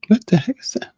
What the heck is that?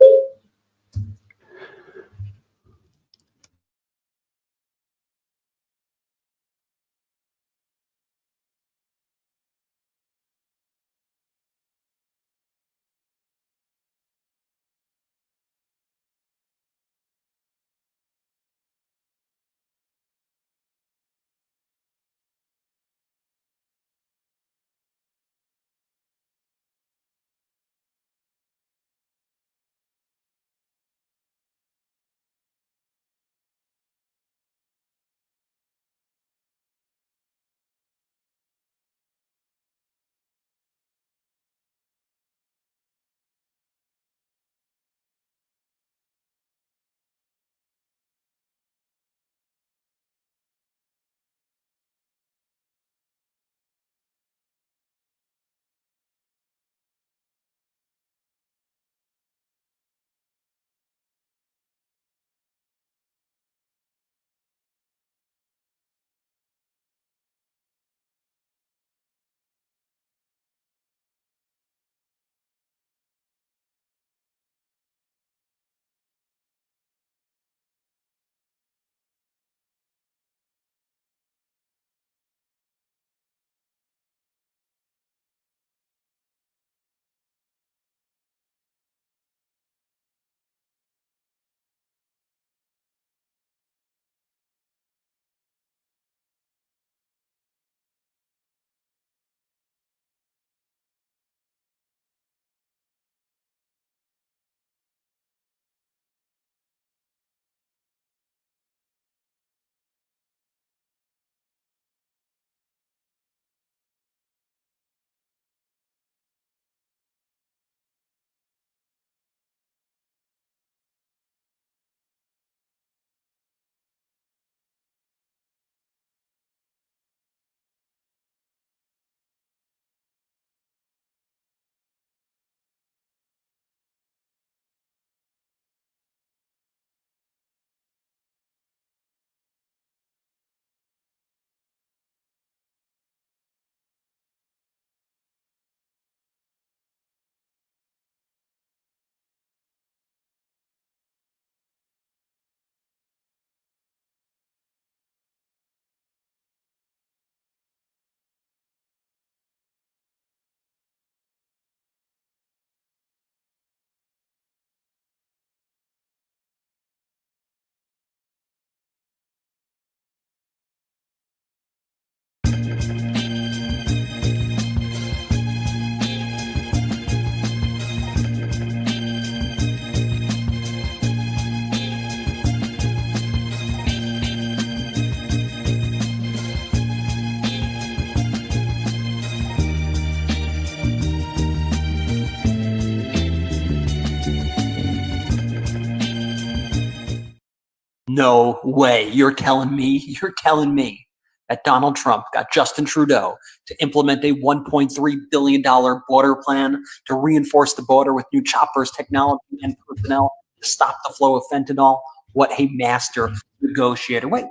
No way. You're telling me that Donald Trump got Justin Trudeau to implement a $1.3 billion border plan to reinforce the border with new choppers, technology, and personnel to stop the flow of fentanyl? What a master negotiator. Wait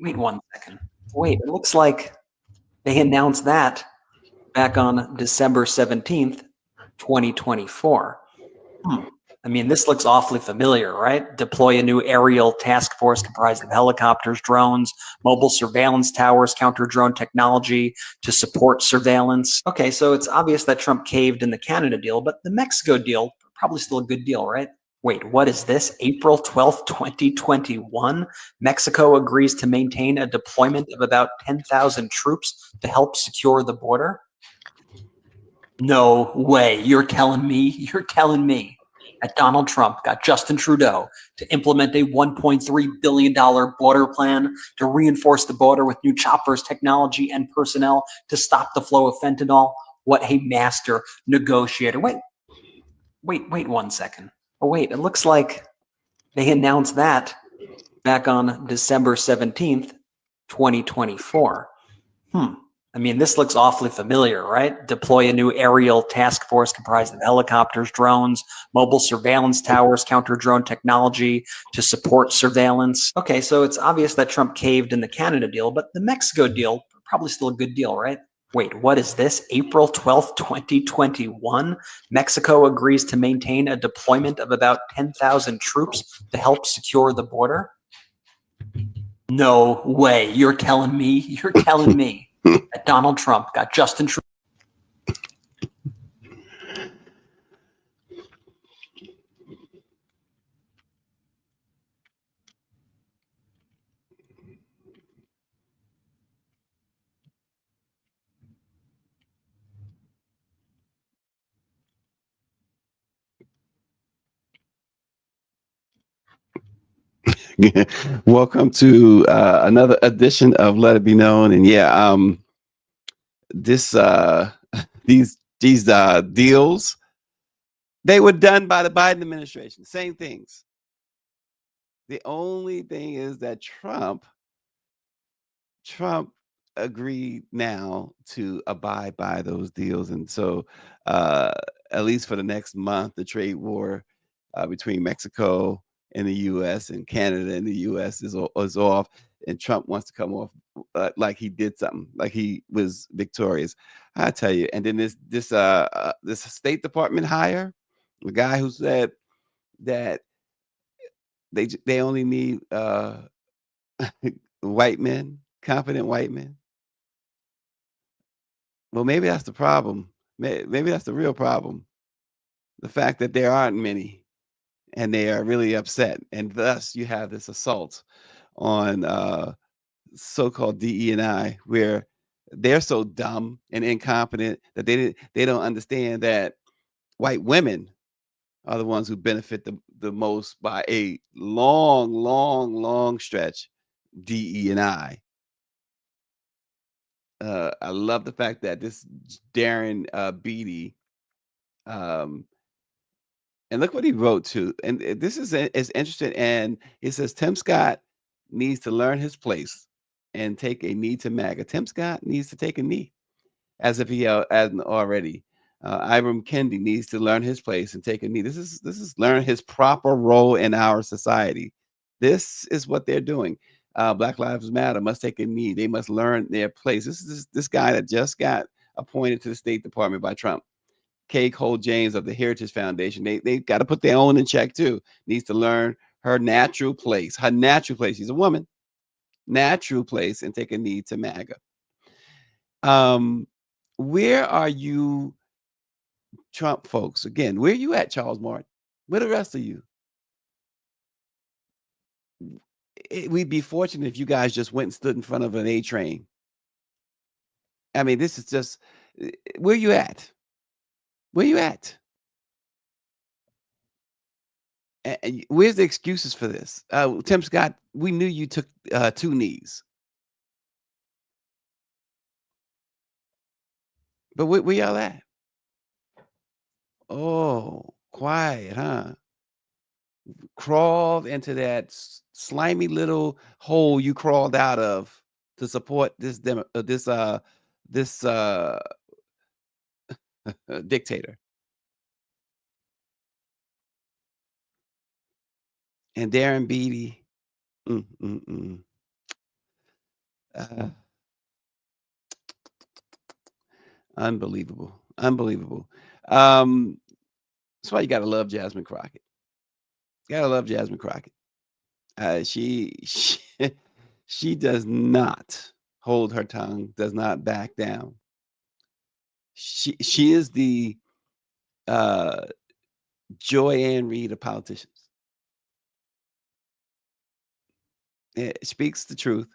1 second. Wait, it looks like they announced that back on December 17th, 2024. I mean, this looks awfully familiar, right? Deploy a new aerial task force comprised of helicopters, drones, mobile surveillance towers, counter-drone technology to support surveillance. Okay, so it's obvious that Trump caved in the Canada deal, but the Mexico deal, probably still a good deal, right? Wait, what is this? April 12th, 2021? Mexico agrees to maintain a deployment of about 10,000 troops to help secure the border? No way. You're telling me that Donald Trump got Justin Trudeau to implement a $1.3 billion border plan to reinforce the border with new choppers, technology, and personnel to stop the flow of fentanyl? what a master negotiator. Wait 1 second. Oh, wait, it looks like they announced that back on December 17th, 2024. I mean, this looks awfully familiar, right? Deploy a new aerial task force comprised of helicopters, drones, mobile surveillance towers, counter-drone technology to support surveillance. Okay, so it's obvious that Trump caved in the Canada deal, but the Mexico deal, probably still a good deal, right? Wait, what is this? April 12th, 2021? Mexico agrees to maintain a deployment of about 10,000 troops to help secure the border? No way. You're telling me that Donald Trump got Justin Trudeau. Welcome to another edition of Let It Be Known. And yeah, this these deals, they were done by the Biden administration. Same things. The only thing is that Trump agreed now to abide by those deals, and so at least for the next month, the trade war between Mexico and the U.S. and Canada and the U.S. is off, and Trump wants to come off like he did something, like he was victorious. I tell you, and then this State Department hire, the guy who said that they only need white men, competent white men. Well, maybe that's the problem. Maybe that's the real problem. The fact that there aren't many, and they are really upset, and thus you have this assault on so-called DE&I, where they're so dumb and incompetent that they don't understand that white women are the ones who benefit the most by a long stretch. DE&I. I love the fact that this Darren Beatty, and look what he wrote too. And this is interesting. And he says Tim Scott needs to learn his place and take a knee to MAGA. Tim Scott needs to take a knee, as if he hasn't already. Ibram Kendi needs to learn his place and take a knee. This is learn his proper role in our society. This is what they're doing. Black Lives Matter must take a knee. They must learn their place. This is this guy that just got appointed to the State Department by Trump. Kay Cole James of the Heritage Foundation. They got to put their own in check too. Needs to learn her natural place. Her natural place. She's a woman. Natural place, and take a knee to MAGA. Where are you, Trump folks? Again, where are you at, Charles Martin? Where the rest of you? We'd be fortunate if you guys just went and stood in front of an A train. I mean, this is just where you at? Where you at? And where's the excuses for this? Tim Scott, we knew you took 2 knees. But where y'all at? Oh, quiet, huh? Crawled into that slimy little hole you crawled out of to support this dictator. And Darren Beatty, mm, mm, mm. Uh, unbelievable, unbelievable. That's why you gotta love Jasmine Crockett. Gotta love Jasmine Crockett. She she does not hold her tongue, does not back down. She is the Joy Ann Reid of politicians. It speaks the truth,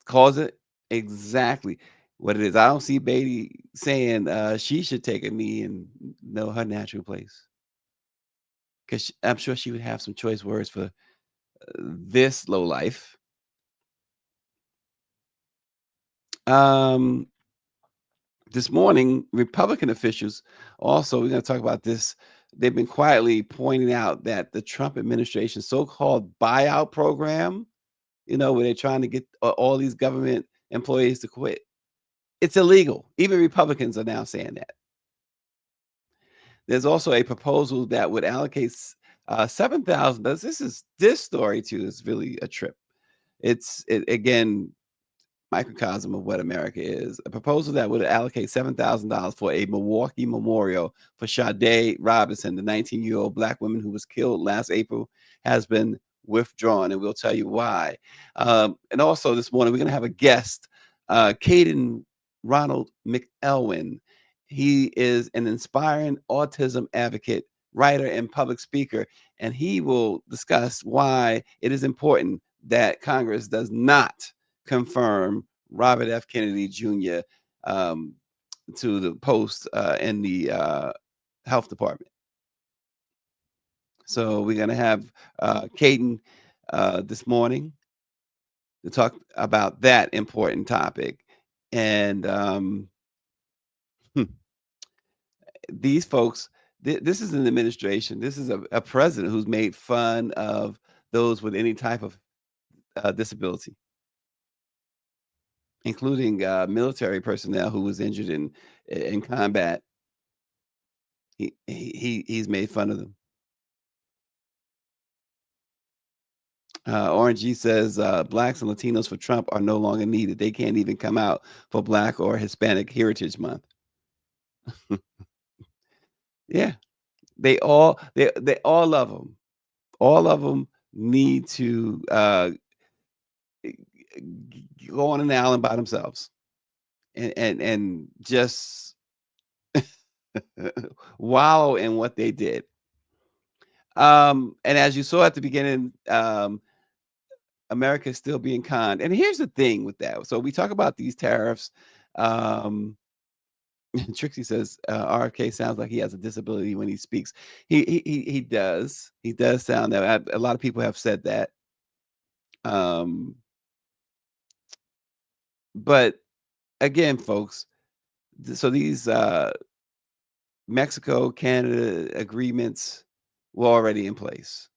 calls it exactly what it is. I don't see Beatty saying she should take a knee and know her natural place, because I'm sure she would have some choice words for this low life. This morning, Republican officials also, we're going to talk about this. They've been quietly pointing out that the Trump administration's so-called buyout program, where they're trying to get all these government employees to quit, it's illegal. Even Republicans are now saying that. There's also a proposal that would allocate $7,000. This story too is really a trip. Again, microcosm of what America is. A proposal that would allocate $7,000 for a Milwaukee memorial for Sade Robinson, the 19-year-old Black woman who was killed last April, has been withdrawn, and we'll tell you why. And also this morning, we're going to have a guest, Kadin Ronald McElwain. He is an inspiring autism advocate, writer, and public speaker, and he will discuss why it is important that Congress does not confirm Robert F. Kennedy Jr. um, to the post in the health department. So we're going to have Caden this morning to talk about that important topic. And these folks, this is an administration, this is a president who's made fun of those with any type of disability, including military personnel who was injured in combat. He's made fun of them. Orange G says blacks and Latinos for Trump are no longer needed. They can't even come out for Black or Hispanic Heritage Month. Yeah, they all love them. All of them need to go on an island by themselves and just wallow in what they did. And as you saw at the beginning, America is still being conned. And here's the thing with that. So we talk about these tariffs. Um, Trixie says RFK sounds like he has a disability when he speaks. He does. He does sound that. A lot of people have said that. Um, but again, folks, so these Mexico Canada agreements were already in place.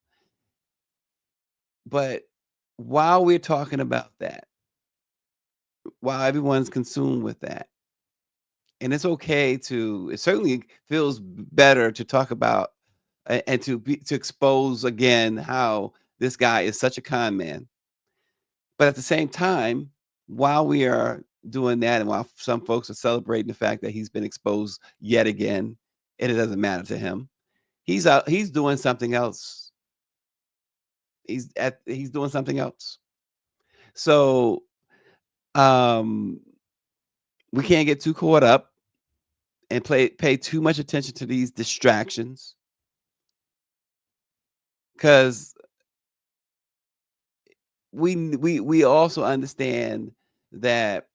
But while we're talking about that, while everyone's consumed with that, and it's okay to, it certainly feels better to talk about and to expose again how this guy is such a con man. But at the same time, while we are doing that, and while some folks are celebrating the fact that he's been exposed yet again, and it doesn't matter to him, he's out. He's doing something else. He's doing something else. So um, we can't get too caught up and pay too much attention to these distractions, because we also understand that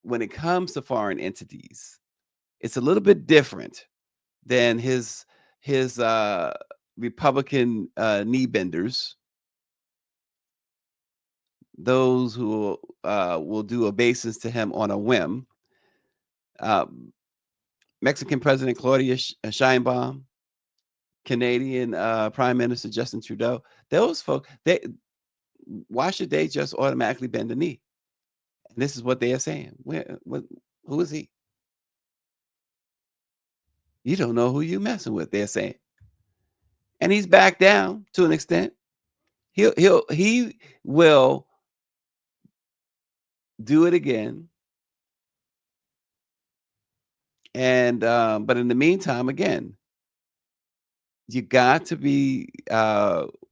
when it comes to foreign entities, it's a little bit different than his Republican knee benders, those who will do obeisance to him on a whim. Um, Mexican President Claudia Sheinbaum, Canadian Prime Minister Justin Trudeau, those folks, why should they just automatically bend the knee? And this is what they are saying. Who is he? You don't know who you messing with, they're saying. And he's back down to an extent. He will do it again. And but in the meantime, again, you got to be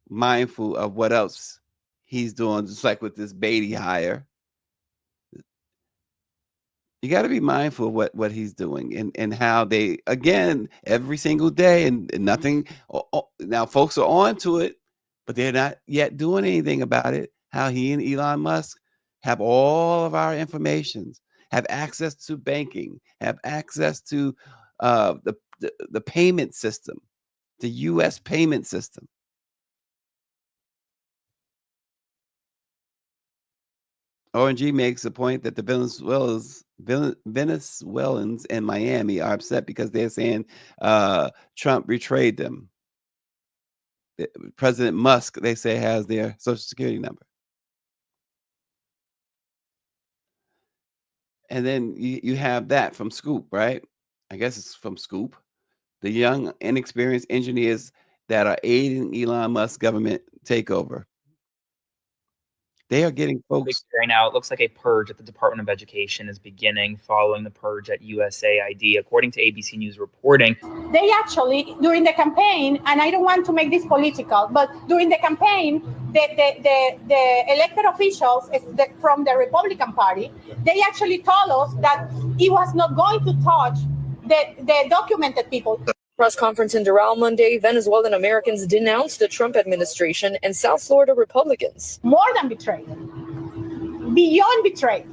mindful of what else he's doing, just like with this Beatty hire. You got to be mindful of what he's doing and how they, again, every single day, and nothing. Now folks are on to it, but they're not yet doing anything about it. How he and Elon Musk have all of our information, have access to banking, have access to the payment system, the U.S. payment system. ONG makes the point that the Venezuelans Venezuelans in Miami are upset because they're saying Trump betrayed them. President Musk, they say, has their social security number. And then you have that from Scoop, right? I guess it's from Scoop. The young, inexperienced engineers that are aiding Elon Musk's government takeover. They are getting folks. Right now, it looks like a purge at the Department of Education is beginning following the purge at USAID, according to ABC News reporting. They actually, during the campaign, and I don't want to make this political, but during the campaign, the elected officials from the Republican Party, they actually told us that he was not going to touch the documented people. Press conference in Doral Monday, Venezuelan Americans denounced the Trump administration and South Florida Republicans. More than betrayed, beyond betrayed.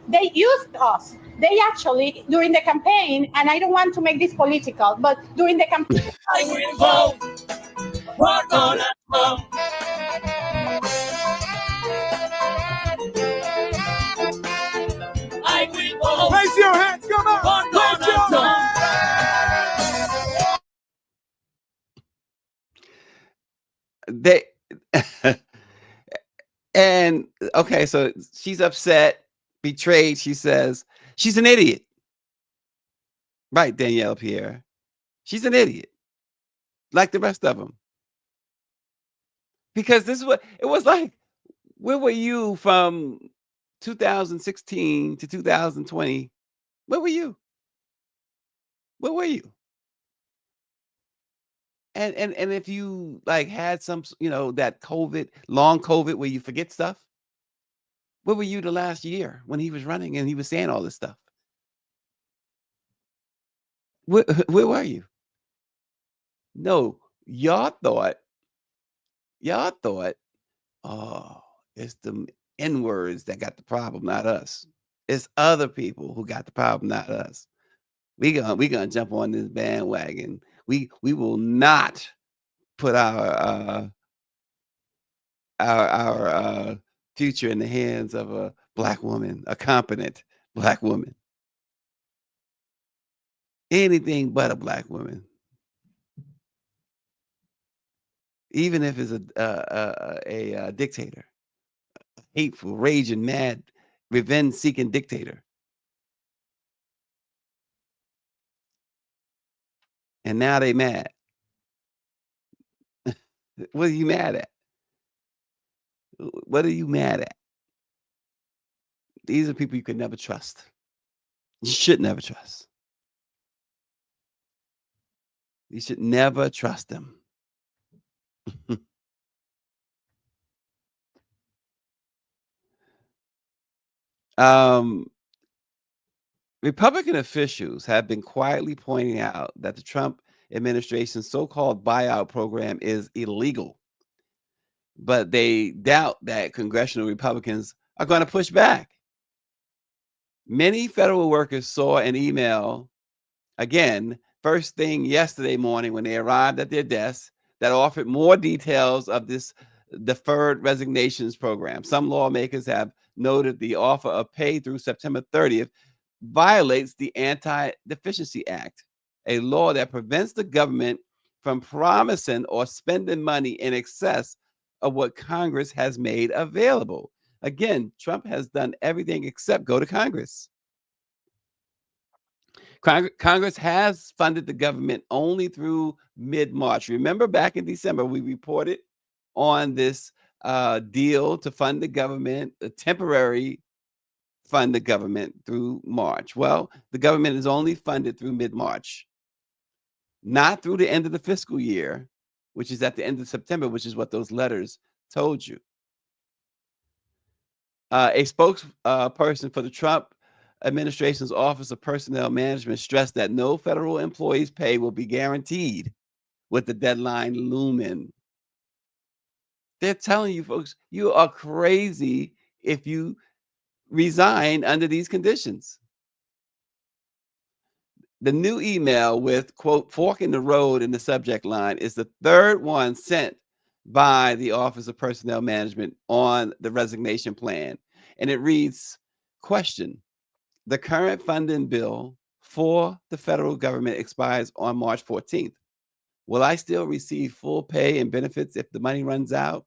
They used us. They actually, during the campaign, and I don't want to make this political, but during the campaign. I will vote. We're gonna vote. I will vote. Raise your hands, come on. Raise your hands. They and okay, so she's upset, betrayed. She says she's an idiot, right? Danielle Pierre, she's an idiot, like the rest of them. Because this is what it was like. Where were you from 2016 to 2020? Where were you? Where were you? And if you like had some, that COVID, long COVID where you forget stuff, where were you the last year when he was running and he was saying all this stuff? Where were you? No, y'all thought, oh, it's the N-words that got the problem, not us. It's other people who got the problem, not us. We gonna jump on this bandwagon. We will not put our future in the hands of a black woman, a competent black woman. Anything but a black woman. Even if it's a dictator, a hateful, raging, mad, revenge-seeking dictator. And now they mad. What are you mad at? What are you mad at? These are people you could never trust. You should never trust. You should never trust them. Republican officials have been quietly pointing out that the Trump administration's so-called buyout program is illegal, but they doubt that congressional Republicans are going to push back. Many federal workers saw an email, again, first thing yesterday morning when they arrived at their desks, that offered more details of this deferred resignations program. Some lawmakers have noted the offer of pay through September 30th violates the Anti-Deficiency Act, a law that prevents the government from promising or spending money in excess of what Congress has made available. Again, Trump has done everything except go to Congress. Congress has funded the government only through mid-March. Remember back in December, we reported on this deal to fund the government, a temporary fund the government through March. Well, the government is only funded through mid-March, not through the end of the fiscal year, which is at the end of September, which is what those letters told you. A spokesperson for the Trump administration's Office of Personnel Management stressed that no federal employees' pay will be guaranteed with the deadline looming. They're telling you folks, you are crazy if you resign under these conditions. The new email with, quote, fork in the road in the subject line is the third one sent by the Office of Personnel Management on the resignation plan. And it reads, question, the current funding bill for the federal government expires on March 14th. Will I still receive full pay and benefits if the money runs out?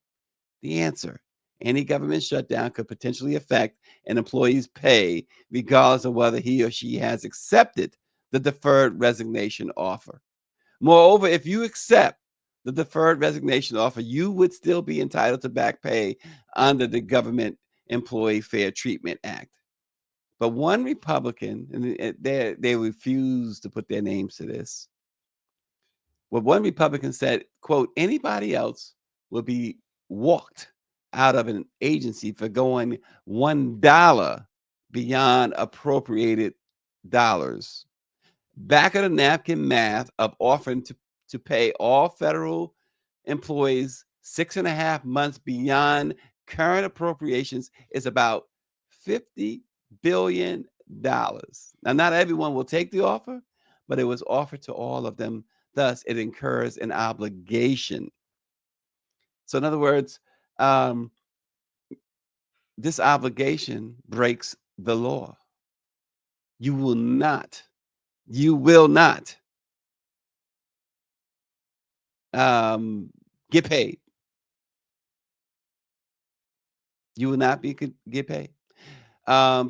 The answer: any government shutdown could potentially affect an employee's pay, regardless of whether he or she has accepted the deferred resignation offer. Moreover, if you accept the deferred resignation offer, you would still be entitled to back pay under the Government Employee Fair Treatment Act. But one Republican, and they refused to put their names to this. Well, one Republican said, quote, anybody else will be walked out of an agency for going $1 beyond appropriated dollars. Back of the napkin math of offering to pay all federal employees 6.5 months beyond current appropriations is about $50 billion. Now, not everyone will take the offer, but it was offered to all of them. Thus, it incurs an obligation. So, in other words, this obligation breaks the law. You will not get paid. You will not get paid.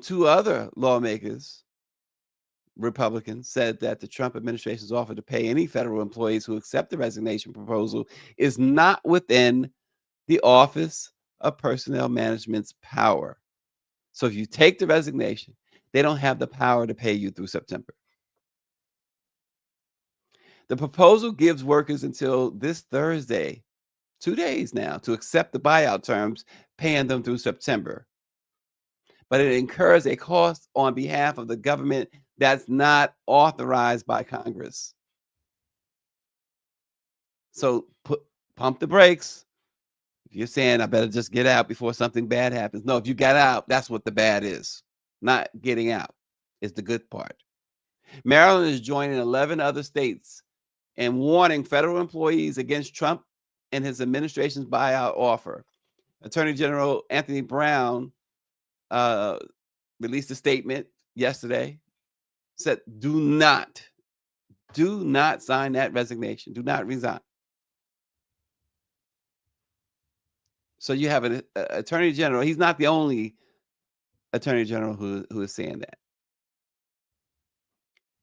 Two other lawmakers, Republicans, said that the Trump administration's offer to pay any federal employees who accept the resignation proposal is not within the Office of Personnel Management's power. So if you take the resignation, they don't have the power to pay you through September. The proposal gives workers until this Thursday, 2 days now, to accept the buyout terms, paying them through September. But it incurs a cost on behalf of the government that's not authorized by Congress. So pump the brakes. If you're saying I better just get out before something bad happens. No, if you got out, that's what the bad is. Not getting out is the good part. Maryland is joining 11 other states in warning federal employees against Trump and his administration's buyout offer. Attorney General Anthony Brown released a statement yesterday, said, do not sign that resignation. Do not resign. So you have an attorney general. He's not the only attorney general who is saying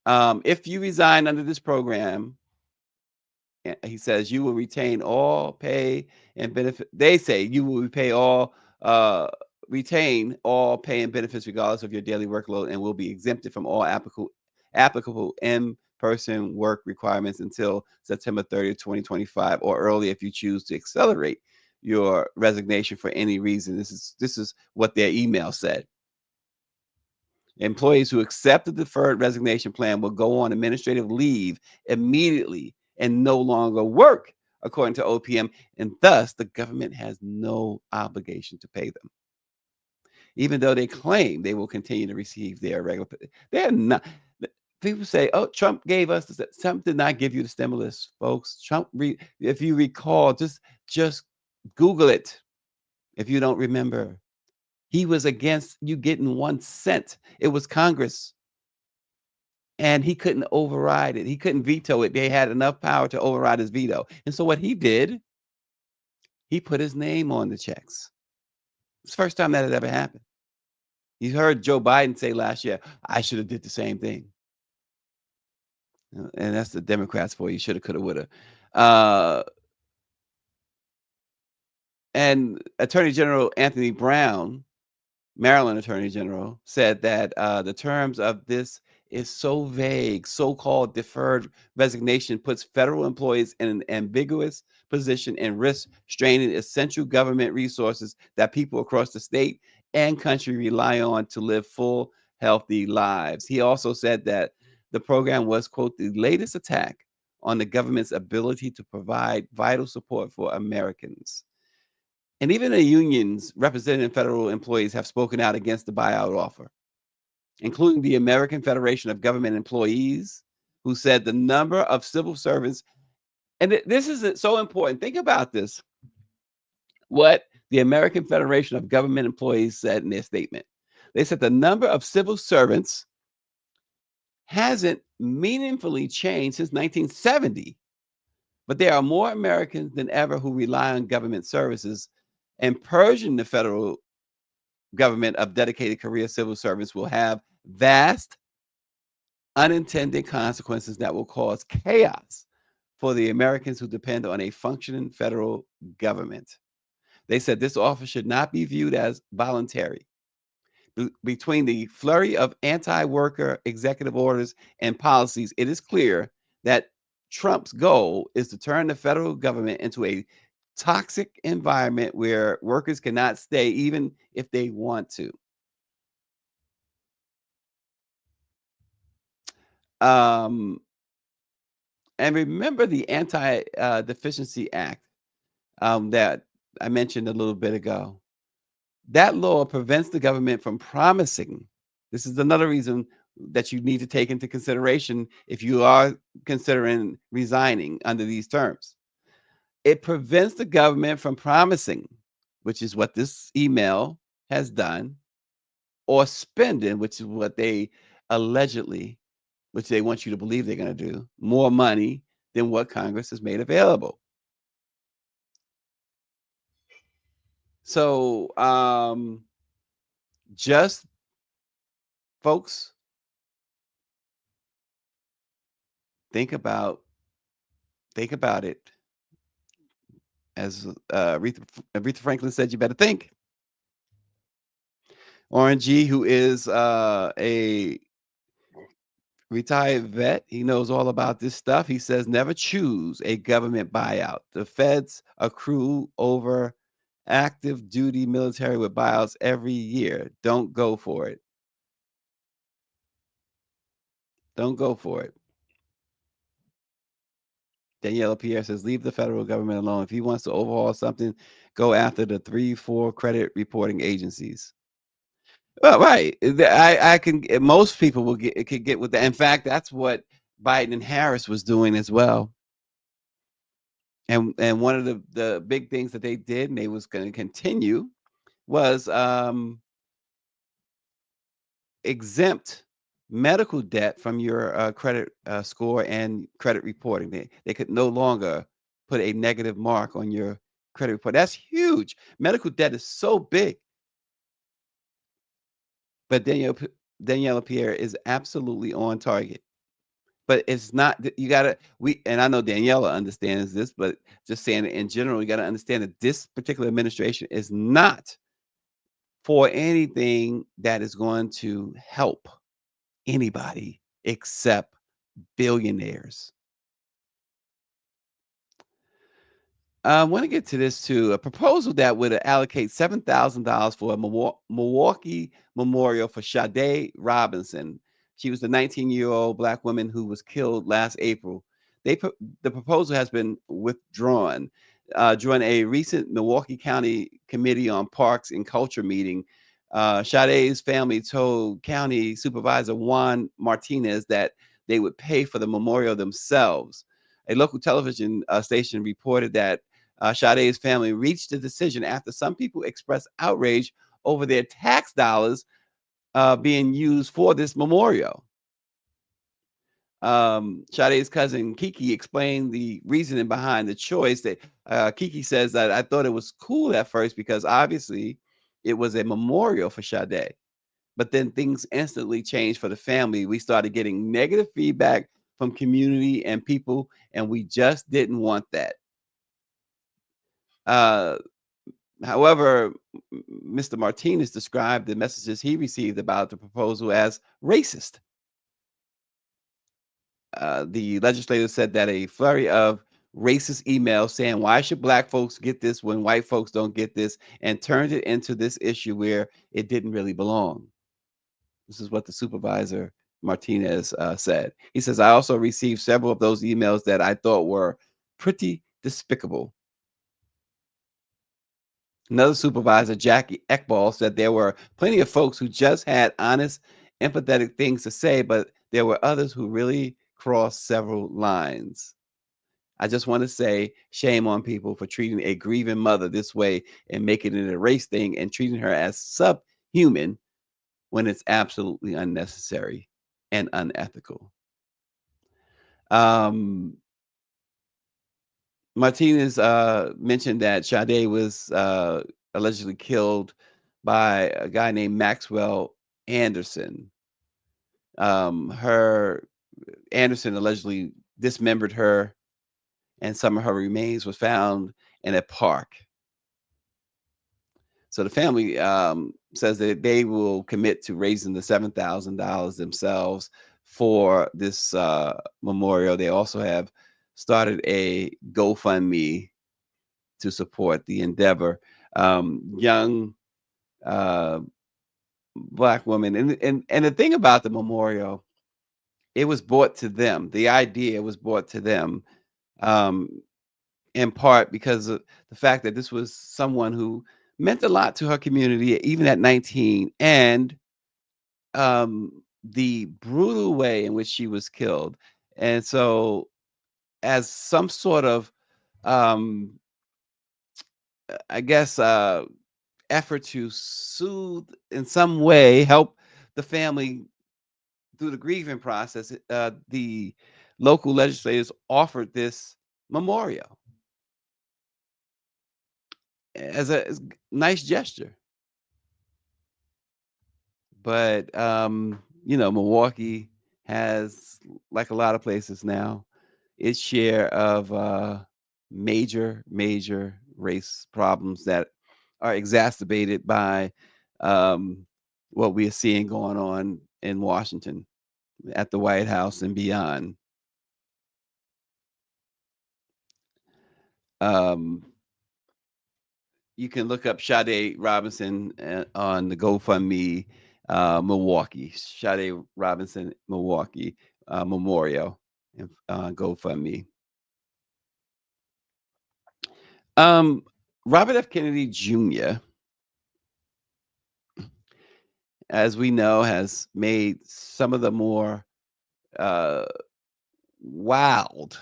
that. If you resign under this program, he says you will retain all pay and benefit. They say you will retain all pay and benefits regardless of your daily workload and will be exempted from all applicable in-person work requirements until September 30th, 2025, or earlier if you choose to accelerate your resignation for any reason. This is what their email said. Employees who accept the deferred resignation plan will go on administrative leave immediately and no longer work, according to OPM, and thus the government has no obligation to pay them, even though they claim they will continue to receive their regular pay. They're not. People say, "Oh, Trump gave us this." Trump did not give you the stimulus, folks. Trump, if you recall, just Google it. If you don't remember, he was against you getting 1 cent. It was Congress. And he couldn't override it. He couldn't veto it. They had enough power to override his veto. And so what he did, he put his name on the checks. It's the first time that had ever happened. You heard Joe Biden say last year, I should have did the same thing. And that's the Democrats for you. Shoulda, coulda, woulda. And Attorney General Anthony Brown, Maryland Attorney General, said that the terms of this is so vague. So-called deferred resignation puts federal employees in an ambiguous position and risks straining essential government resources that people across the state and country rely on to live full, healthy lives. He also said that the program was, quote, the latest attack on the government's ability to provide vital support for Americans. And even the unions representing federal employees have spoken out against the buyout offer, including the American Federation of Government Employees, who said the number of civil servants, and this is so important. Think about this. What the American Federation of Government Employees said in their statement. They said the number of civil servants hasn't meaningfully changed since 1970, but there are more Americans than ever who rely on government services, and purging the federal government of dedicated career civil servants will have vast unintended consequences that will cause chaos for the Americans who depend on a functioning federal government. They said this offer should not be viewed as voluntary. Between the flurry of anti-worker executive orders and policies, it is clear that Trump's goal is to turn the federal government into a toxic environment where workers cannot stay even if they want to. Um, and remember the Anti-Deficiency Act that I mentioned a little bit ago. That law prevents the government from promising. This is another reason that you need to take into consideration if you are considering resigning under these terms. It prevents the government from promising, which is what this email has done, or spending, which is what they allegedly, which they want you to believe they're going to do, more money than what Congress has made available. So, just folks, think about it. As Aretha Franklin said, you better think. Warren G, who is a retired vet, he knows all about this stuff. He says, never choose a government buyout. The feds accrue over active duty military with buyouts every year. Don't go for it. Don't go for it. Daniela Pierre says, leave the federal government alone. If he wants to overhaul something, go after the 3-4 credit reporting agencies. Well, right. I can. Most people could get with that. In fact, that's what Biden and Harris was doing as well. And one of the big things that they did, and they was going to continue, was exempt medical debt from your credit score and credit reporting. They could no longer put a negative mark on your credit report. That's huge. Medical debt is so big. But Daniela Pierre is absolutely on target. But it's not you gotta and I know Daniela understands this, but just saying it in general, you gotta understand that this particular administration is not for anything that is going to help anybody except billionaires. I want to get to this too. A proposal that would allocate $7,000 for a Milwaukee memorial for Sade Robinson. She was the 19-year-old Black woman who was killed last April. The proposal has been withdrawn. During a recent Milwaukee County Committee on Parks and Culture meeting, Sade's family told County Supervisor Juan Martinez that they would pay for the memorial themselves. A local television station reported that Sade's family reached a decision after some people expressed outrage over their tax dollars being used for this memorial. Sade's cousin Kiki explained the reasoning behind the choice. That Kiki says that I thought it was cool at first because obviously it was a memorial for Sade. But then things instantly changed for the family. We started getting negative feedback from community and people, and we just didn't want that. However, Mr. Martinez described the messages he received about the proposal as racist. The legislator said that a flurry of racist emails saying, why should Black folks get this when white folks don't get this, and turned it into this issue where it didn't really belong. This is what the supervisor Martinez said. He says, I also received several of those emails that I thought were pretty despicable. Another supervisor, Jackie Ekbal, said there were plenty of folks who just had honest, empathetic things to say, but there were others who really crossed several lines. I just want to say shame on people for treating a grieving mother this way and making it a race thing and treating her as subhuman when it's absolutely unnecessary and unethical. Um, Martinez mentioned that Sade was allegedly killed by a guy named Maxwell Anderson. Her Anderson allegedly dismembered her, and some of her remains was found in a park. So the family says that they will commit to raising the $7,000 themselves for this memorial. They also have started a GoFundMe to support the endeavor. Young Black woman, and the thing about the memorial, it was brought to them. The idea was brought to them um, in part because of the fact that this was someone who meant a lot to her community, even at 19, and the brutal way in which she was killed. And so, as some sort of, um, I guess, effort to soothe in some way, help the family through the grieving process, the local legislators offered this memorial as a nice gesture. But Milwaukee has, like a lot of places now, its share of major race problems that are exacerbated by um, what we are seeing going on in Washington at the White House and beyond. Um, you can look up Sade Robinson on the GoFundMe Milwaukee, Sade Robinson Milwaukee Memorial GoFundMe. Um, Robert F. Kennedy Jr., as we know, has made some of the more uh, wild,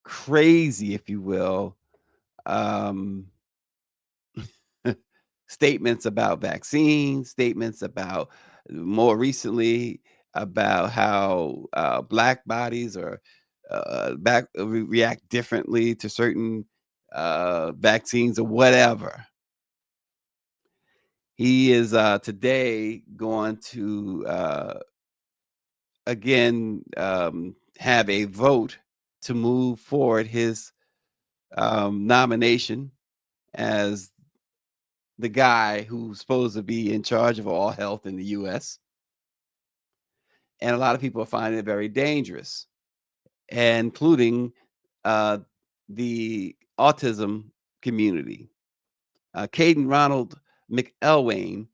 crazy, if you will, um, statements about vaccines, statements about more recently about how black bodies or react differently to certain vaccines or whatever. He is today going to again have a vote to move forward his nomination as the guy who's supposed to be in charge of all health in the U.S. And a lot of people are finding it very dangerous, including uh, the autism community. Caden Ronald McElwain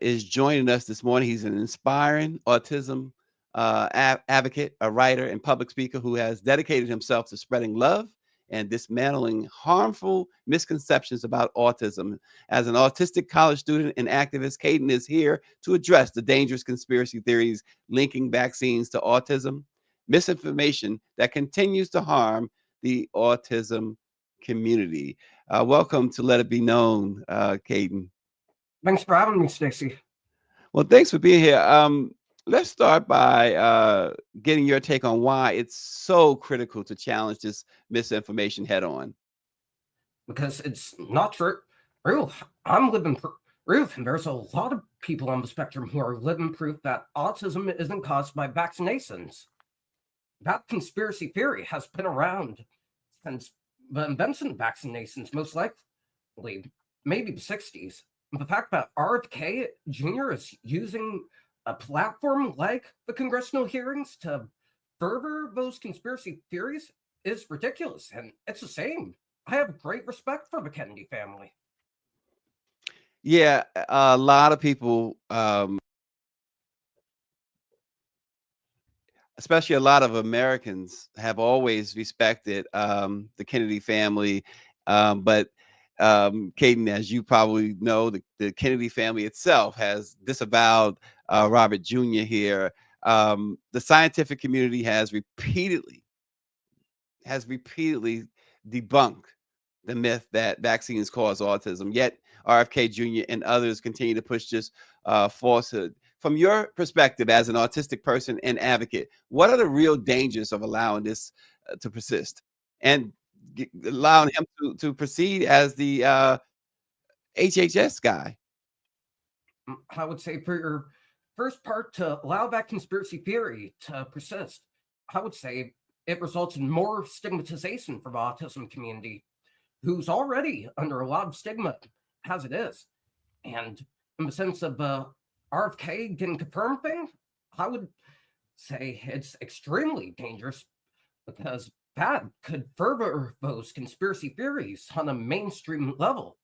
is joining us this morning. He's an inspiring autism advocate, a writer, and public speaker who has dedicated himself to spreading love and dismantling harmful misconceptions about autism. As an autistic college student and activist, Caden is here to address the dangerous conspiracy theories linking vaccines to autism, misinformation that continues to harm the autism community. Welcome to Let It Be Known, Caden. Thanks for having me, Stacy. Well, thanks for being here. Let's start by getting your take on why it's so critical to challenge this misinformation head on. Because it's not true. I'm living proof, and there's a lot of people on the spectrum who are living proof that autism isn't caused by vaccinations. That conspiracy theory has been around since the invention of vaccinations, most likely, maybe the 60s. The fact that RFK Jr. is using a platform like the congressional hearings to further those conspiracy theories is ridiculous, and it's a shame. I have great respect for the Kennedy family. Yeah, a lot of people, especially a lot of Americans, have always respected the Kennedy family. But Caden, as you probably know, the Kennedy family itself has disavowed Robert Jr. here. The scientific community has repeatedly debunked the myth that vaccines cause autism. Yet RFK Jr. and others continue to push this falsehood. From your perspective as an autistic person and advocate, what are the real dangers of allowing this to persist and allowing him to proceed as the HHS guy? I would say for your first part, to allow that conspiracy theory to persist, I would say it results in more stigmatization for the autism community, who's already under a lot of stigma as it is. And in the sense of the RFK getting confirmed thing, I would say it's extremely dangerous because that could further those conspiracy theories on a mainstream level.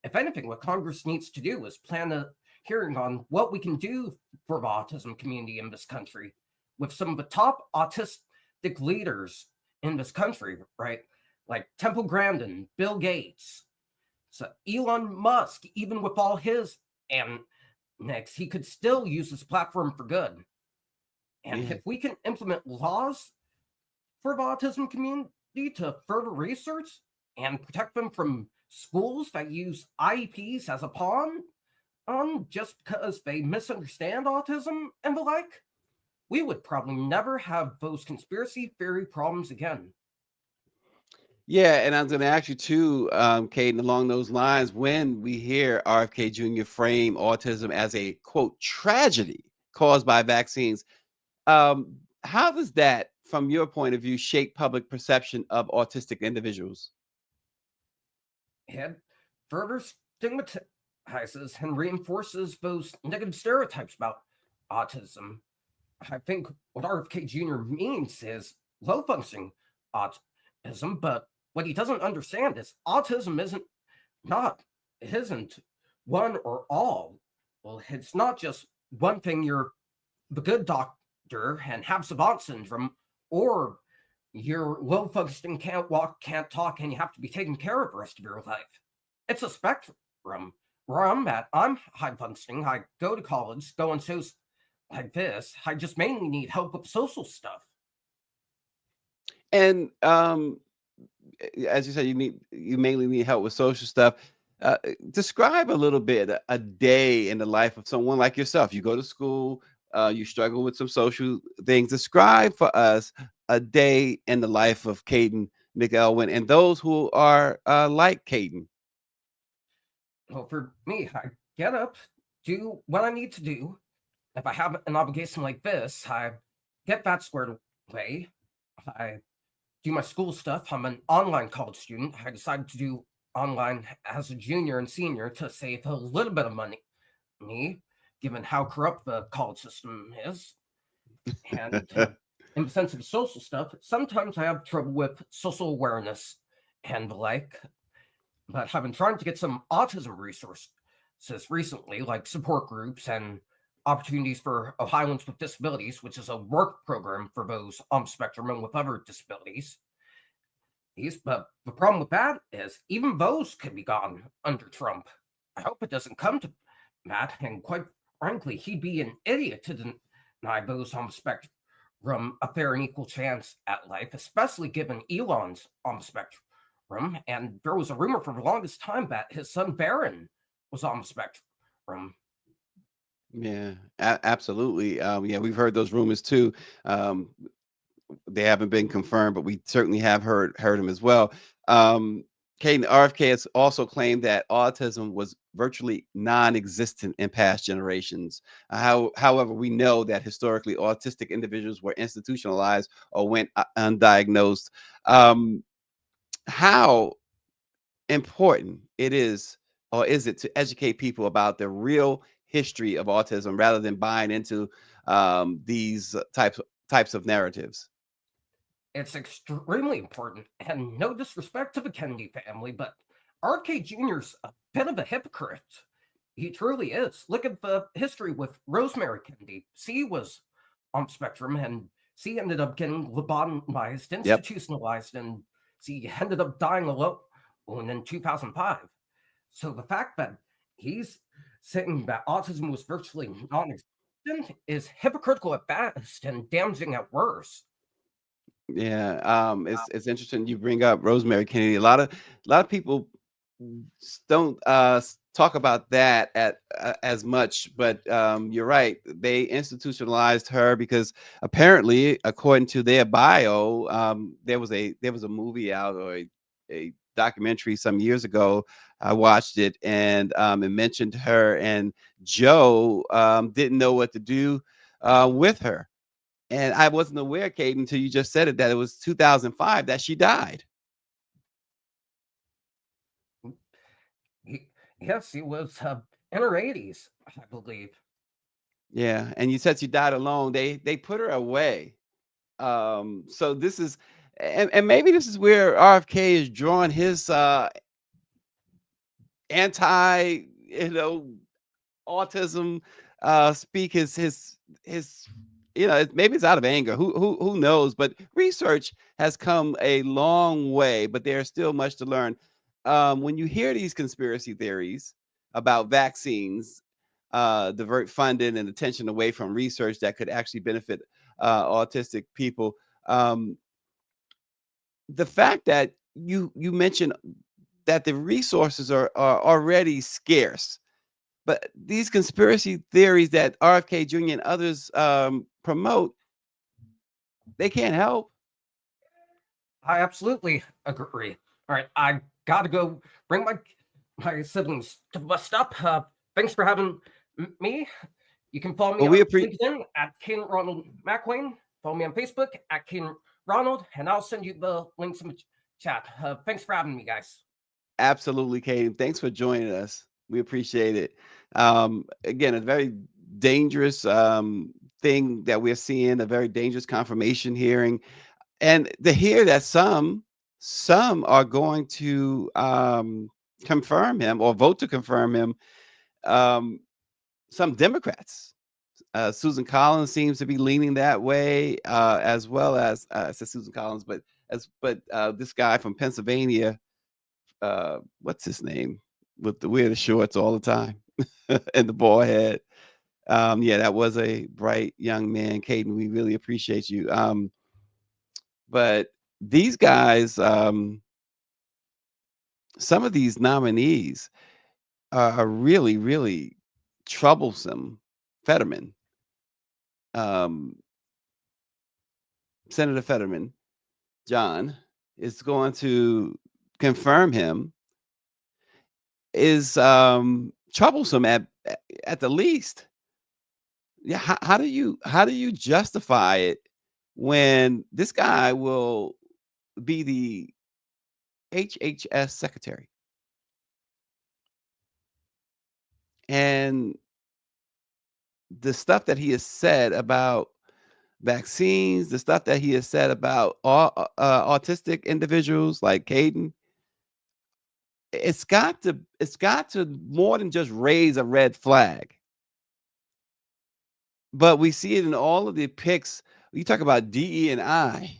If anything, what Congress needs to do is plan a hearing on what we can do for the autism community in this country with some of the top autistic leaders in this country, right? Like Temple Grandin, Bill Gates, so Elon Musk, even with all his annex, he could still use this platform for good. And if we can implement laws for the autism community to further research and protect them from schools that use IEPs as a pawn just because they misunderstand autism and the like, we would probably never have those conspiracy theory problems again. Yeah, and I was going to ask you too, Caden, along those lines, when we hear RFK Jr. frame autism as a quote tragedy caused by vaccines, how does that, from your point of view, shape public perception of autistic individuals? It further stigmatizes and reinforces those negative stereotypes about autism. I think what RFK Jr. means is low functioning autism, but what he doesn't understand is autism isn't one or all. Well, it's not just one thing. You're the good doctor and have savant syndrome, or you're low functioning, can't walk, can't talk, and you have to be taken care of the rest of your life. It's a spectrum. Where I'm at, I'm high functioning. I go to college, go on shows like this. I just mainly need help with social stuff. And as you said, you mainly need help with social stuff. Describe a little bit a day in the life of someone like yourself. You go to school, you struggle with some social things. Describe for us a day in the life of Kadin McElwain and those who are like Kadin. Well, for me, I get up, do what I need to do. If I have an obligation like this, I get that squared away. I do my school stuff. I'm an online college student. I decided to do online as a junior and senior to save a little bit of money, given how corrupt the college system is. And in the sense of social stuff, sometimes I have trouble with social awareness and the like. But I've been trying to get some autism resources recently, like support groups and opportunities for Ohioans with disabilities, which is a work program for those on the spectrum and with other disabilities. But the problem with that is even those could be gone under Trump. I hope it doesn't come to that, and quite frankly, he'd be an idiot to deny those on the spectrum a fair and equal chance at life, especially given Elon's on the spectrum. And there was a rumor for the longest time that his son Barron was on the spectrum. Yeah, absolutely. Yeah, we've heard those rumors too. They haven't been confirmed, but we certainly have heard them as well. Kadin, RFK has also claimed that autism was virtually non-existent in past generations. However, we know that historically autistic individuals were institutionalized or went undiagnosed. How important it is, or is it, to educate people about the real history of autism rather than buying into these types of narratives? It's extremely important, and no disrespect to the Kennedy family, but RFK Jr.'s a bit of a hypocrite. He truly is. Look at the history with Rosemary Kennedy. She was on the spectrum, and she ended up getting lobotomized, institutionalized, and she ended up dying alone in 2005. So the fact that he's saying that autism was virtually non-existent is hypocritical at best and damaging at worst. Yeah, it's interesting you bring up Rosemary Kennedy. A lot of people don't talk about that as much, but you're right. They institutionalized her because apparently, according to their bio, there was a movie out, or a documentary some years ago. I watched it, and it mentioned her, and Joe didn't know what to do with her. And I wasn't aware, Kate, until you just said it, that it was 2005 that she died. Yes, he was in her 80s, I believe. Yeah, and you said she died alone. They put her away. So this is, and maybe this is where RFK is drawing his anti, autism speak, his maybe it's out of anger. Who knows? But research has come a long way, but there's still much to learn. When you hear these conspiracy theories about vaccines, divert funding and attention away from research that could actually benefit autistic people. The fact that you mentioned that the resources are already scarce, but these conspiracy theories that RFK Jr. and others promote, they can't help. I absolutely agree. All right, I gotta go bring my siblings to the bus stop. Thanks for having me. You can follow me Well, on we appreciate. LinkedIn at Kadin Ronald McElwain. Follow me on Facebook at Kadin Ronald, and I'll send you the links in the chat. Thanks for having me, guys. Absolutely, Katie. Thanks for joining us. We appreciate it. Again, a very dangerous thing that we're seeing, a very dangerous confirmation hearing. And to hear that some are going to confirm him or vote to confirm him. Some Democrats, Susan Collins seems to be leaning that way, as well as I said Susan Collins, but this guy from Pennsylvania, what's his name, with the wear the shorts all the time and the bald head. Yeah, that was a bright young man, Caden. We really appreciate you. But these guys, some of these nominees are really, really troublesome. Fetterman, um, Senator Fetterman, John, is going to confirm him, is troublesome at the least. Yeah, how do you justify it when this guy will be the HHS secretary? And the stuff that he has said about vaccines, the stuff that he has said about autistic individuals like Caden, it's got to more than just raise a red flag. But we see it in all of the picks. You talk about DE and I.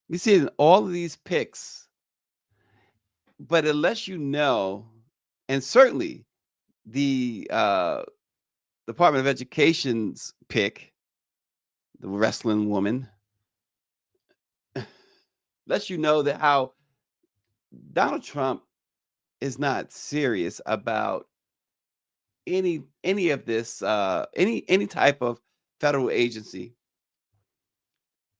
We see it in all of these picks. But unless you know, and certainly the Department of Education's pick, the wrestling woman, lets you know that how Donald Trump is not serious about any of this, any type of federal agency.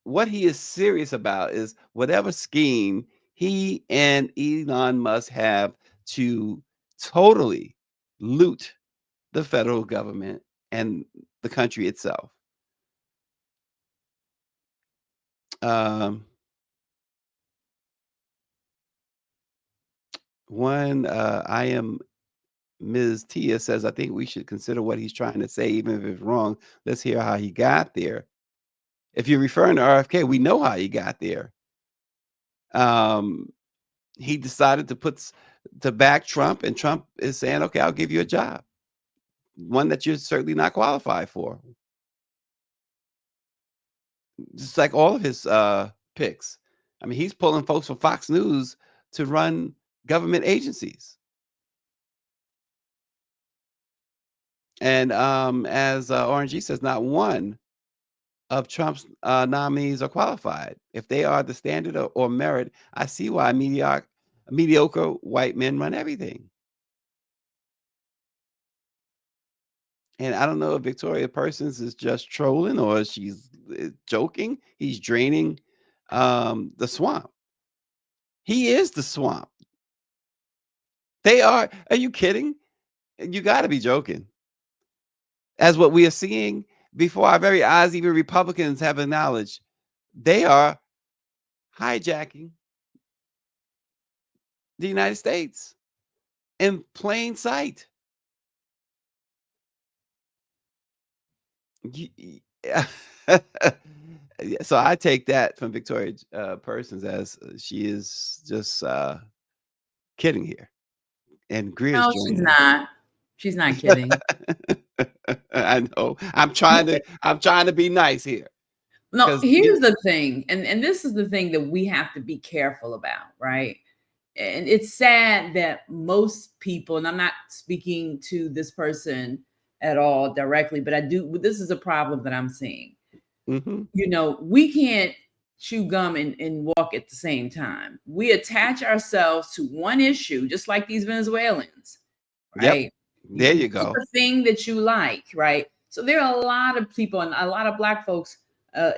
What he is serious about is whatever scheme he and Elon Musk have to totally loot the federal government and the country itself. Um, I am Ms. Tia says, I think we should consider what he's trying to say, even if it's wrong. Let's hear how he got there. If you're referring to RFK, we know how he got there. He decided to back Trump, and Trump is saying, okay, I'll give you a job, one that you're certainly not qualified for. Just like all of his picks. I mean, he's pulling folks from Fox News to run government agencies. And as RNG says, not one of Trump's nominees are qualified. If they are the standard or merit, I see why mediocre white men run everything. And I don't know if Victoria Persons is just trolling or she's joking. He's draining the swamp. He is the swamp. They are. Are you kidding? You got to be joking. As what we are seeing before our very eyes, even Republicans have acknowledged they are hijacking the United States in plain sight. Yeah. Yeah, so I take that from Victoria Persons as she is just kidding here, and Greer's No, she's joining not. She's not kidding. her. I know. I'm trying to be nice here No, because here's the thing, and this is the thing that we have to be careful about, right? And it's sad that most people, and I'm not speaking to this person at all directly, but I do. This is a problem that I'm seeing. We can't chew gum and walk at the same time. We attach ourselves to one issue, just like these Venezuelans, Yep. right? There you go. The thing that you like, right? So there are a lot of people and a lot of Black folks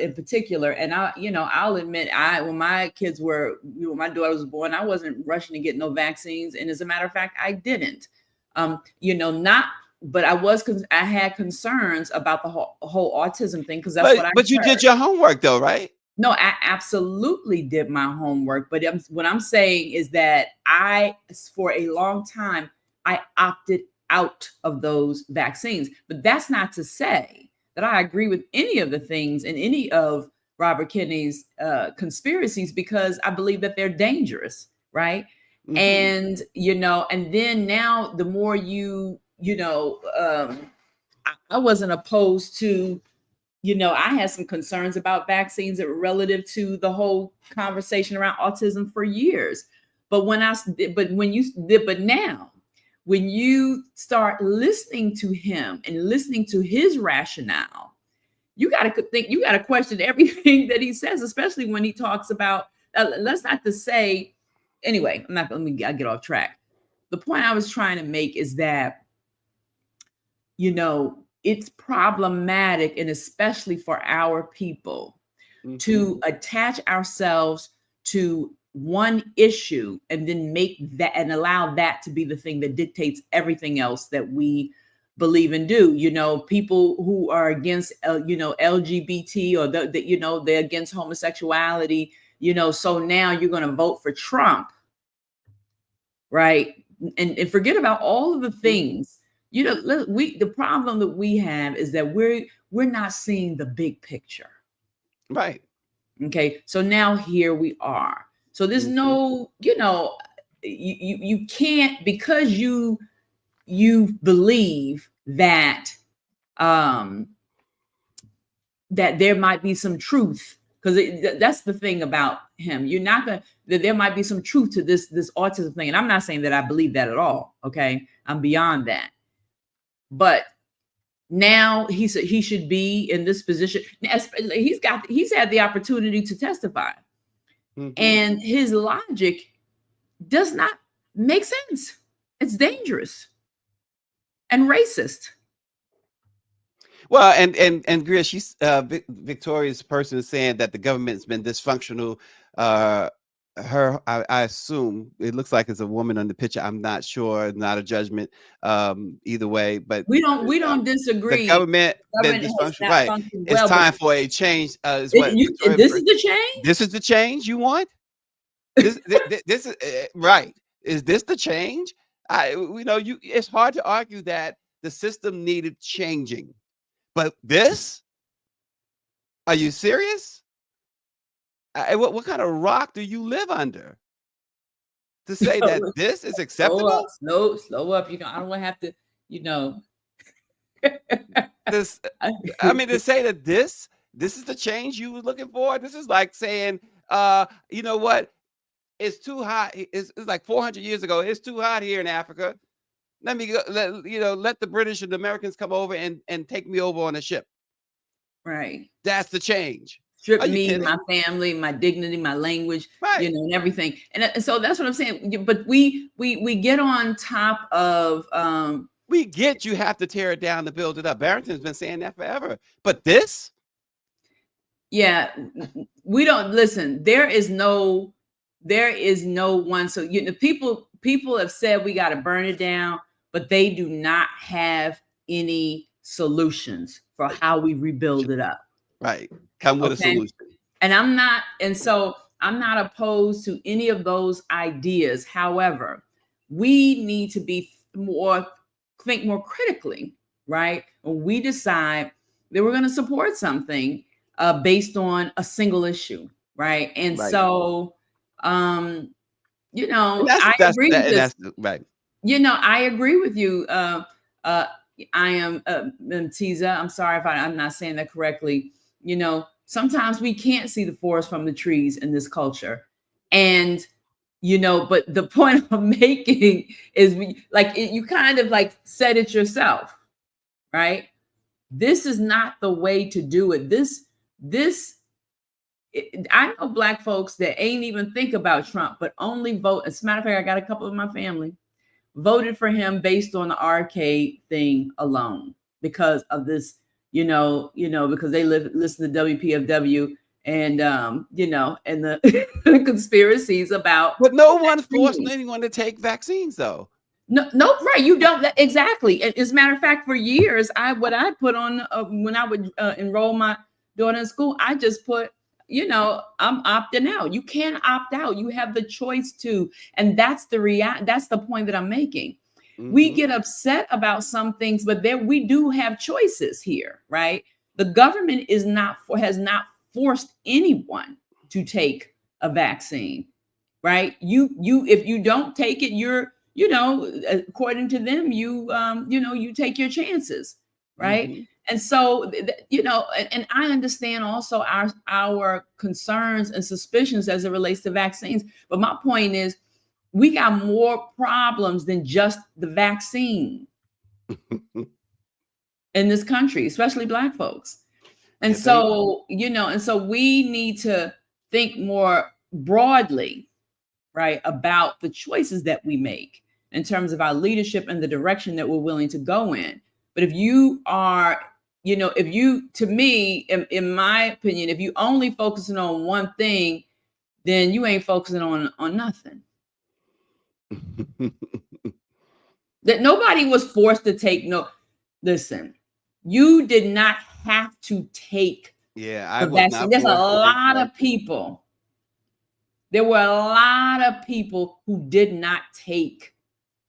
in particular. And I'll admit, when my kids were, when my daughter was born, I wasn't rushing to get no vaccines. And as a matter of fact, I didn't. But I had concerns about the whole autism thing because that's what I. But you did your homework though, right? No, I absolutely did my homework. But what I'm saying is that for a long time, I opted out of those vaccines. But that's not to say that I agree with any of the things in any of Robert Kennedy's conspiracies, because I believe that they're dangerous, right? And and then now the more I wasn't opposed to, I had some concerns about vaccines that were relative to the whole conversation around autism for years. But now, when you start listening to him and listening to his rationale, you got to question everything that he says, especially when he talks about, anyway, I get off track. The point I was trying to make is that, it's problematic, and especially for our people, to attach ourselves to one issue and then make that and allow that to be the thing that dictates everything else that we believe and do. People who are against, LGBT, or they're against homosexuality, so now you're going to vote for Trump, right? And forget about all of the things. The problem that we have is that we're not seeing the big picture. Right. Okay. So now here we are. So there's no, you can't, because you believe that that there might be some truth, because that's the thing about him. You're not gonna, that there might be some truth to this autism thing. And I'm not saying that I believe that at all. Okay. I'm beyond that. But now he should be in this position. He's had the opportunity to testify, and his logic does not make sense. It's dangerous and racist. Well, and Greer, she's Victoria's person is saying that the government's been dysfunctional. I assume it looks like it's a woman on the picture. I'm not sure, not a judgment either way, but we don't disagree. The government been dysfunctional, right? It's time for a change. This is the change. This is the change you want. This is right. Is this the change? It's hard to argue that the system needed changing, but this? Are you serious? What kind of rock do you live under to say that this is acceptable? Slow up. I don't want to have to, This, to say that this is the change you were looking for. This is like saying, you know what? It's too hot. It's like 400 years ago. It's too hot here in Africa. Let me go. Let the British and the Americans come over and take me over on a ship. Right. That's the change. strip Are you me, kidding? my family, my dignity, my language, Right. and everything. And so that's what I'm saying. But we get on top of We get you have to tear it down to build it up. Barrington's been saying that forever. But this, yeah, we don't listen. There is no one. So people have said we got to burn it down, but they do not have any solutions for how we rebuild it up. right, come with a Okay. solution. And so I'm not opposed to any of those ideas. However, we need to think more critically, right? When we decide that we're going to support something based on a single issue, right? And Right. so, And I that's agree with this. right. I agree with you. I am Tiza. I'm sorry if I'm not saying that correctly. Sometimes we can't see the forest from the trees in this culture. And, but the point I'm making is you kind of like said it yourself, right? This is not the way to do it. I know Black folks that ain't even think about Trump, but only vote. As a matter of fact, I got a couple of my family voted for him based on the arcade thing alone because of this, because they listen to WPFW and, and the conspiracies about. But no one forced anyone to take vaccines, though. No, right. You don't exactly. As a matter of fact, for years, what I put on when I would enroll my daughter in school, I just put, I'm opting out. You can't opt out. You have the choice to, and that's that's the point that I'm making. Mm-hmm. We get upset about some things, but we do have choices here, right? The government has not forced anyone to take a vaccine, right? If you don't take it, you're, according to them, you take your chances, right? Mm-hmm. And so, and I understand also our concerns and suspicions as it relates to vaccines. But my point is, we got more problems than just the vaccine in this country, especially Black folks. And so, and so we need to think more broadly, right, about the choices that we make in terms of our leadership and the direction that we're willing to go in. But if you are, to me, in my opinion, if you only focusing on one thing, then you ain't focusing on nothing. That nobody was forced to take listen, you did not have to take the vaccine. There's a lot of people. There were a lot of people who did not take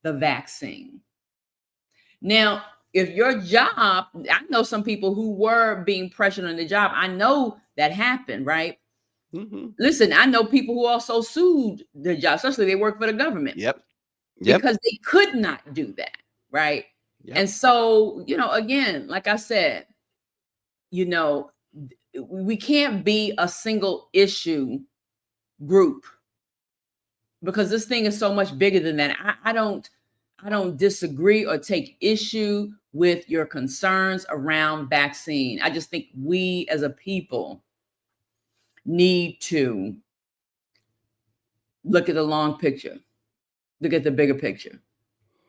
the vaccine. Now, if your job, I know some people who were being pressured on the job. I know that happened, right? Mm-hmm. Listen, I know people who also sued their job, especially they work for the government. Yep. Because they could not do that, right? Yep. And so, again, like I said, we can't be a single issue group because this thing is so much bigger than that. I don't disagree or take issue with your concerns around vaccine. I just think we as a people need to look at the long picture, look at the bigger picture,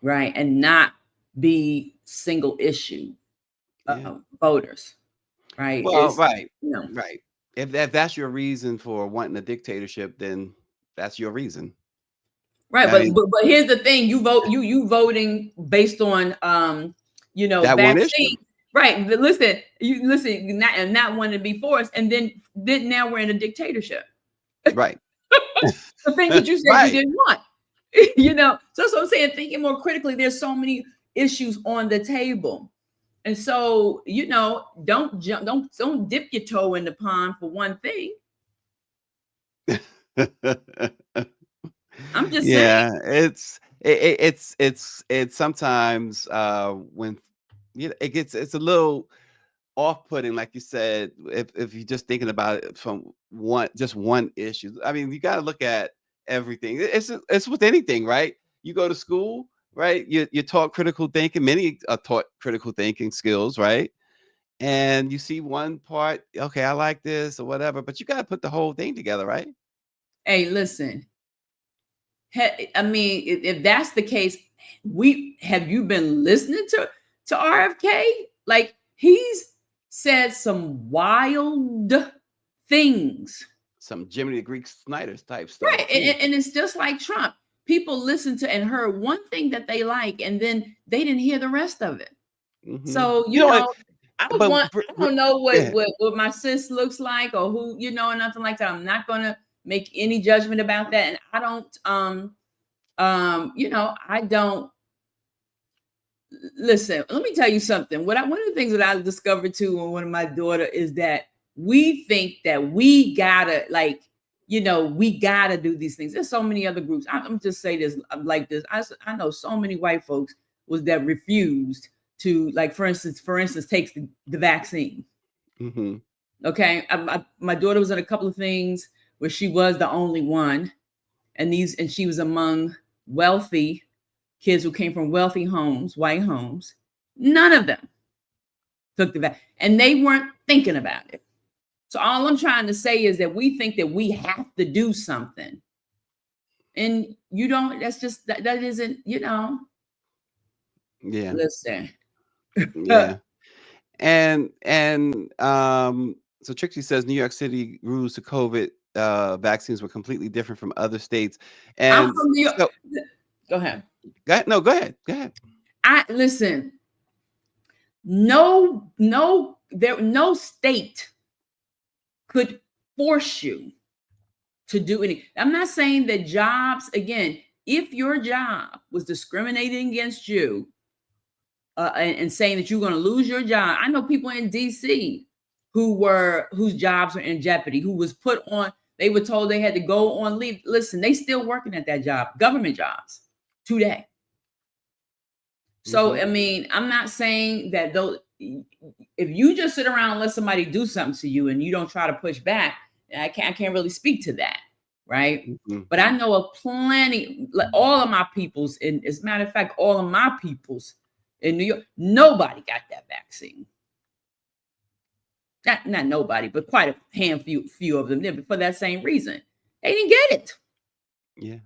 right? And not be single issue voters, right? Well, right. Right. If that's your reason for wanting a dictatorship, then that's your reason. Right, but here's the thing: you voting based on that vaccine, right? But listen, not wanting to be forced, and then now we're in a dictatorship, right? The thing that you said you didn't want, So that's what I'm saying. Thinking more critically, there's so many issues on the table, and so don't dip your toe in the pond for one thing. I'm just saying. It's sometimes when it's a little off-putting, like you said, if you're just thinking about it from one issue. I mean, you got to look at everything. It's with anything, right? You go to school, right? You taught critical thinking. Many are taught critical thinking skills, right? and you see one part, okay, I like this or whatever, but you got to put the whole thing together, right? Hey, listen. I mean, if that's the case, have you been listening to RFK? Like, he's said some wild things. Some Jimmy the Greek Snyder's type stuff. Right. And it's just like Trump. People listened to and heard one thing that they like, and then they didn't hear the rest of it. Mhm. So, You know what? I But don't know yeah. what my sis looks like or who, nothing like that. I'm not gonna make any judgment about that. And I don't I don't listen. Let me tell you something. One of the things that I discovered too with one of my daughter is that we think that we gotta we gotta do these things. There's so many other groups. I'm just say this like this. I know so many white folks that refused to, like, for instance, takes the vaccine. Mm-hmm. Okay, my daughter was in a couple of things where she was the only one, and she was among wealthy kids who came from wealthy homes, white homes. None of them took the vaccine, and they weren't thinking about it. So all I'm trying to say is that we think that we have to do something, and you don't. That's just that isn't. Yeah. Listen. Yeah. And so Trixie says New York City rules to COVID vaccines were completely different from other states. And I'm from New York. so, Go ahead. No, go ahead. Go ahead. Listen. No state could force you to do any. I'm not saying that jobs, again, if your job was discriminating against you and saying that you're going to lose your job. I know people in DC whose jobs are in jeopardy, who was put on, they were told they had to go on leave. Listen, they still working at that job, government jobs today. So, Mm-hmm. I mean, I'm not saying that though, if you just sit around and let somebody do something to you and you don't try to push back, I can't really speak to that. Right. Mm-hmm. But I know of plenty, like all of my peoples, and as a matter of fact, all of my peoples in New York, nobody got that vaccine. Not nobody, but quite a few of them did, but for that same reason. They didn't get it. Yeah.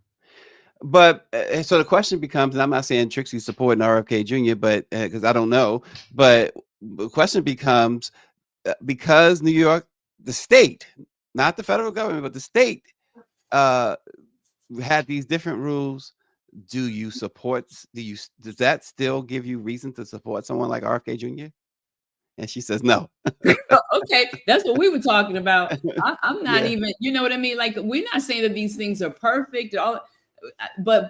But so the question becomes, and I'm not saying Trixie's supporting RFK Jr., but because I don't know, but the question becomes, because New York, the state, not the federal government, but the state had these different rules. Does that still give you reason to support someone like RFK Jr.? And she says no. Okay, that's what we were talking about. I'm not Yeah. even, you know what I mean? Like, we're not saying that these things are perfect, but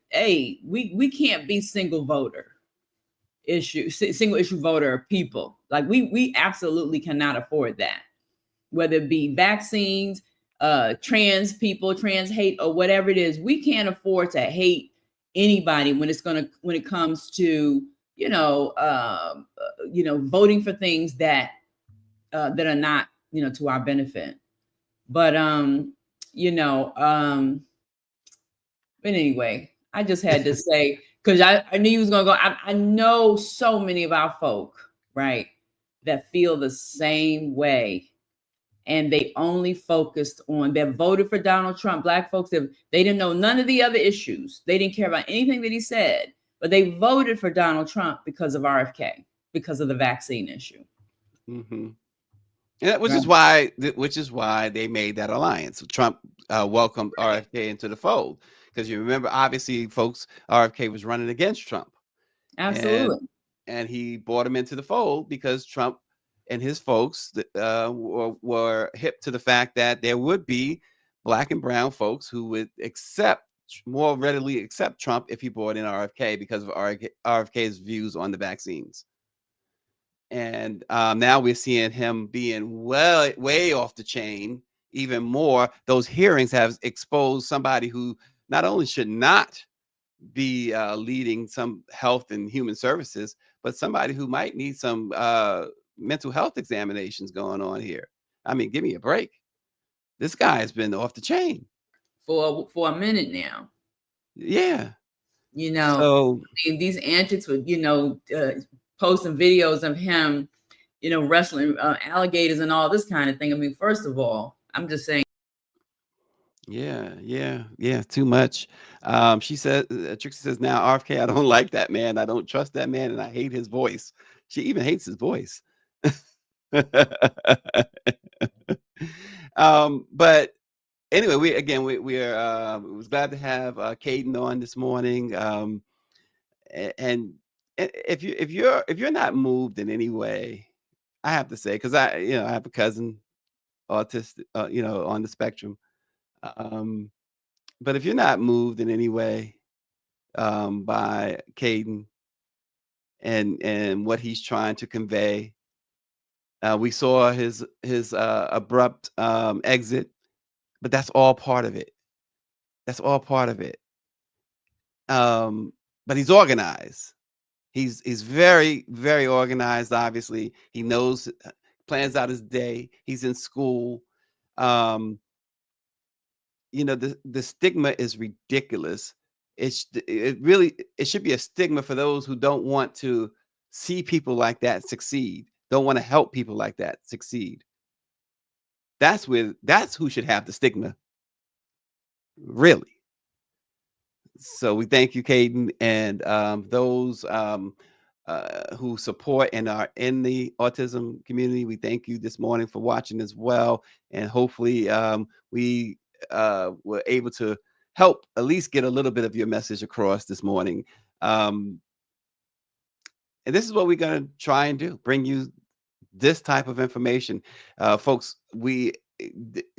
hey, we can't be single issue voter people. Like, we absolutely cannot afford that. Whether it be vaccines, trans people, trans hate, or whatever it is, we can't afford to hate anybody when it comes to voting for things that are not to our benefit. But but anyway, I just had to say, because I knew he was gonna go. I know so many of our folk, right, that feel the same way. And they only focused on, that voted for Donald Trump. Black folks, they didn't know none of the other issues. They didn't care about anything that he said, but they voted for Donald Trump because of RFK, because of the vaccine issue. Mm-hmm. Yeah, which is why they made that alliance. Trump welcomed RFK into the fold, because you remember, obviously, folks, RFK was running against Trump. Absolutely. And he brought him into the fold because Trump and his folks were hip to the fact that there would be Black and brown folks who would more readily accept Trump if he brought in RFK because of RFK's views on the vaccines. And now we're seeing him being way off the chain even more. Those hearings have exposed somebody who not only should not be leading some health and human services, but somebody who might need some mental health examinations going on here. I mean, give me a break. This guy has been off the chain for a minute now. Yeah. So I mean, these antics with posting videos of him, wrestling alligators and all this kind of thing. I mean, first of all, I'm just saying. Yeah. Too much. She said, Trixie says, now RFK, I don't like that man. I don't trust that man, and I hate his voice. She even hates his voice. But anyway, we was glad to have Kadin on this morning. And if you're not moved in any way, I have to say, because I have a cousin autistic, on the spectrum. But if you're not moved in any way by Kadin and what he's trying to convey, we saw his abrupt exit, but that's all part of it. That's all part of it. But he's organized. He's very, very organized. Obviously, he knows, plans out his day. He's in school. The stigma is ridiculous. It should be a stigma for those who don't want to see people like that succeed, don't want to help people like that succeed. That's who should have the stigma, really. So we thank you, Kadin, and those who support and are in the autism community. We thank you this morning for watching as well, and hopefully we were able to help at least get a little bit of your message across this morning. And this is what we're going to try and do: bring you this type of information, folks.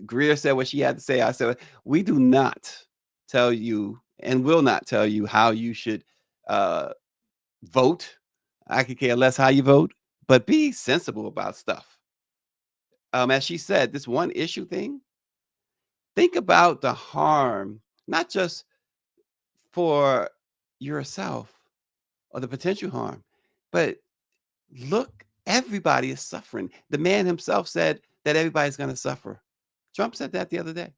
Greer said what she had to say. I said we do not tell you and will not tell you how you should vote. I could care less how you vote, but be sensible about stuff. As she said, this one issue thing, think about the harm, not just for yourself or the potential harm, but look, everybody is suffering. The man himself said that everybody's going to suffer. Trump said that the other day.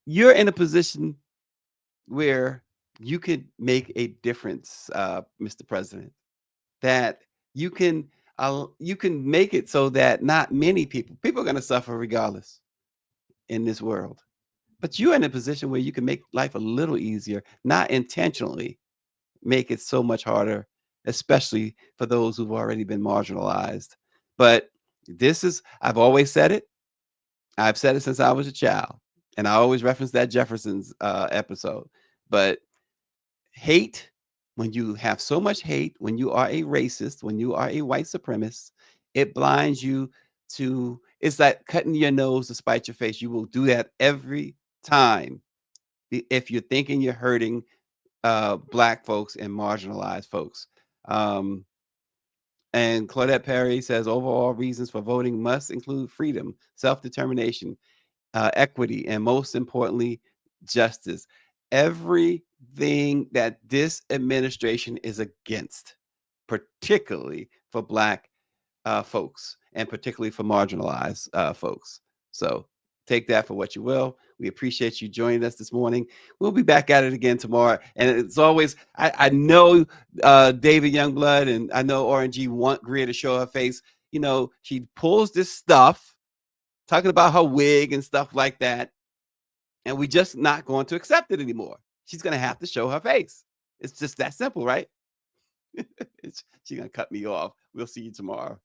You're in a position where you could make a difference, Mr. President, that you can make it so that not many people are going to suffer regardless in this world. But you're in a position where you can make life a little easier, not intentionally make it so much harder, especially for those who've already been marginalized. But I've always said it. I've said it since I was a child, and I always reference that Jefferson's episode. But hate, when you have so much hate, when you are a racist, when you are a white supremacist, it blinds you to, it's like cutting your nose to spite your face. You will do that every time if you're thinking you're hurting Black folks and marginalized folks. And Claudette Perry says overall reasons for voting must include freedom, self-determination, equity, and most importantly, justice. Everything that this administration is against, particularly for Black folks and particularly for marginalized folks. So take that for what you will. We appreciate you joining us this morning. We'll be back at it again tomorrow. And it's always, I know David Youngblood and I know RNG want Greer to show her face. She pulls this stuff, talking about her wig and stuff like that. And we're just not going to accept it anymore. She's going to have to show her face. It's just that simple, right? She's going to cut me off. We'll see you tomorrow.